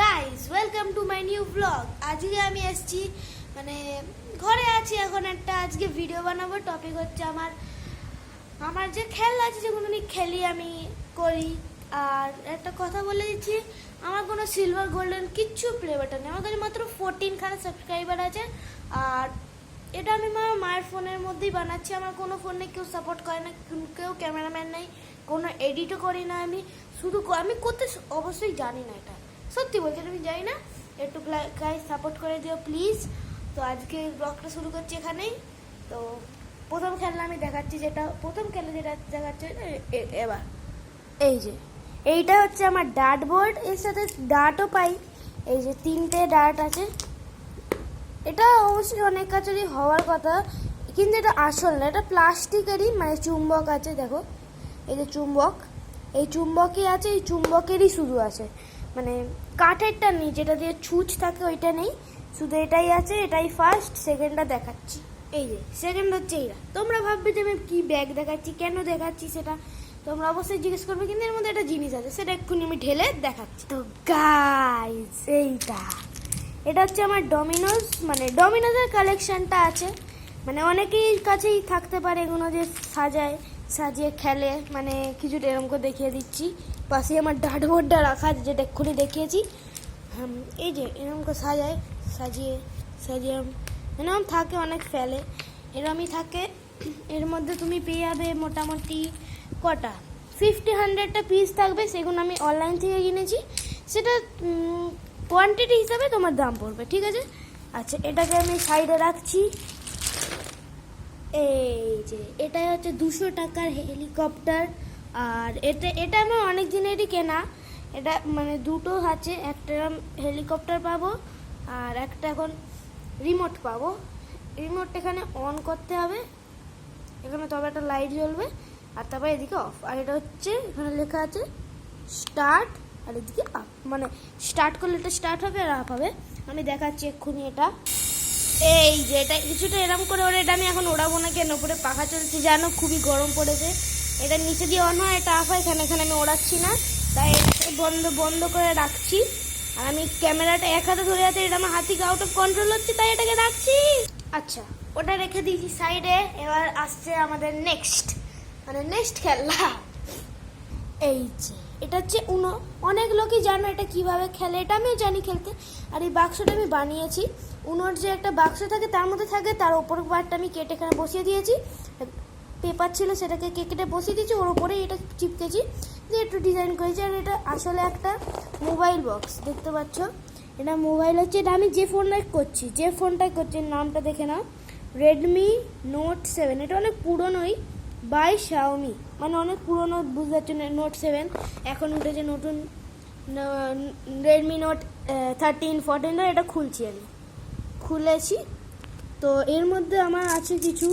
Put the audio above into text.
Guys welcome to my new blog. আজকে আমি এসেছি মানে ঘরে আছি এখন একটা আজকে ভিডিও বানাবো। টপিক হচ্ছে আমার যে খেলা আছে যেগুলো আমি খেলি আমি করি। আর একটা কথা বলে দিচ্ছি, আমার কোনো সিলভার গোল্ডেন কিচ্ছু প্লে বাটন নেই, আমার কাছে মাত্র 14খানা সাবস্ক্রাইবার আছে। আর এটা আমি মায়ের ফোনের মধ্যেই বানাচ্ছি, আমার কোনো ফোনে কেউ সাপোর্ট করে না, কেউ ক্যামেরাম্যান নেই, কোনো এডিটও করি না। আমি শুধু আমি করতে অবশ্যই জানি না, এটা সত্যি বলছি আমি জানি না। একটু গাইস সাপোর্ট করে দিও প্লিজ। তো আজকে ব্লগটা শুরু করছি এখানেই। তো প্রথম খেলা আমি দেখাচ্ছি, যেটা দেখাচ্ছে এবার এই যে এইটা হচ্ছে আমার ডার্ট বোর্ড, এর সাথে ডার্টও পাই। এই যে 3টে ডার্ট আছে, এটা অবশ্যই অনেক কাছেরই হওয়ার কথা, কিন্তু এটা আসল না, এটা প্লাস্টিকেরই, মানে চুম্বক আছে। দেখো এই যে চুম্বক, এই চুম্বকই আছে, এই চুম্বকেরই শুধু আছে, মানে কাঠেরটা নেই, যেটা দিয়ে ছুঁচ থাকে ওইটা নেই, শুধু এটাই আছে। এটাই ফার্স্ট, সেকেন্ডটা দেখাচ্ছি। এই যে সেকেন্ড হচ্ছে এইটা। তোমরা ভাববে যে আমি কি ব্যাগ দেখাচ্ছি, কেন দেখাচ্ছি সেটা তোমরা অবশ্যই জিজ্ঞেস করবে, কিন্তু এর মধ্যে একটা জিনিস আছে, সেটা এক্ষুনি আমি ঢেলে দেখাচ্ছি। তো গাইস এটা হচ্ছে আমার ডমিনোজ, মানে ডমিনোজের কালেকশনটা আছে, মানে অনেকেই কাছেই থাকতে পারে এগুলো, যে সাজিয়ে খেলে, মানে কিছুটা এরকম করে দেখিয়ে দিচ্ছি। পাশে আমার ডার্টবোর্ডটা রাখা আছে, যেটা এক্ষুনি দেখিয়েছি। এই যে এরকম করে সাজিয়ে এরকম থাকে, অনেক ফেলে এরকমই থাকে। এর মধ্যে তুমি পেয়ে যাবে মোটামুটি কটা 50-100টা পিস থাকবে, সেগুলো আমি অনলাইন থেকে কিনেছি, সেটা কোয়ান্টিটি হিসাবে তোমার দাম পড়বে, ঠিক আছে। আচ্ছা, এটাকে আমি সাইডে রাখছি। এই যে এটা হচ্ছে 200 টাকার হেলিকপ্টার, আর এটা আমার অনেক দিনেরই কেনা। এটা মানে দুটো আছে, একটা হেলিকপ্টার পাবো আর একটা এখন রিমোট পাবো। রিমোট এখানে অন করতে হবে, এখানে তবে একটা লাইট জ্বলবে, আর তারপরে এদিকে অফ। আর এটা হচ্ছে এখানে লেখা আছে স্টার্ট, আর এদিকে আপ, মানে স্টার্ট করলে এটা স্টার্ট হবে আর আপ হবে। আমি দেখাচ্ছি এক্ষুনি এটা। এই যে এটা কিছুটা এরম করে ওরা, এটা আমি এখন ওড়াবো না, কেন উপরে পাখা চলছে জানো, খুবই গরম পড়েছে। এটা নিচে দিয়ে অন হয়, এটা আপ হয়, এখানে আমি ওড়াচ্ছি না, তাই বন্ধ করে রাখছি। আর আমি ক্যামেরাটা এক হাতে ধরে আছে, এটা আমার হাত থেকে আউট অফ কন্ট্রোল হচ্ছে, তাই এটাকে রাখছি। আচ্ছা, ওটা রেখে দিয়েছি সাইডে। এবার আসছে আমাদের নেক্সট খেলা। এই যে এটা হচ্ছে উনো, অনেক লোকই জানো এটা কিভাবে খেলে, এটা আমিও জানি খেলতে। আর এই বাক্সটা আমি বানিয়েছি, উনোর যে একটা বাক্স থাকে তার মধ্যে থাকে, তার ওপর পার্টটা আমি কেটে এখানে বসিয়ে দিয়েছি, পেপার ছিল সেটাকে কেটে বসিয়ে দিয়েছি, ওর উপরে এটা চিপকেছি দিয়ে একটু ডিজাইন করেছি। আর এটা আসলে একটা মোবাইল বক্স, দেখতে পাচ্ছ, এটা মোবাইল হচ্ছে। এটা আমি যে ফোনটাই করছি নামটা দেখে নাও, রেডমি নোট 7। এটা অনেক পুরনোই, বাই শাওমি, মানে অনেক পুরনো, বুঝতে পারছো না। নোট 7 এখন উঠেছে নতুন, রেডমি নোট 13, 14, এটা খুলেছি। তো এর মধ্যে আমার আছে কিছু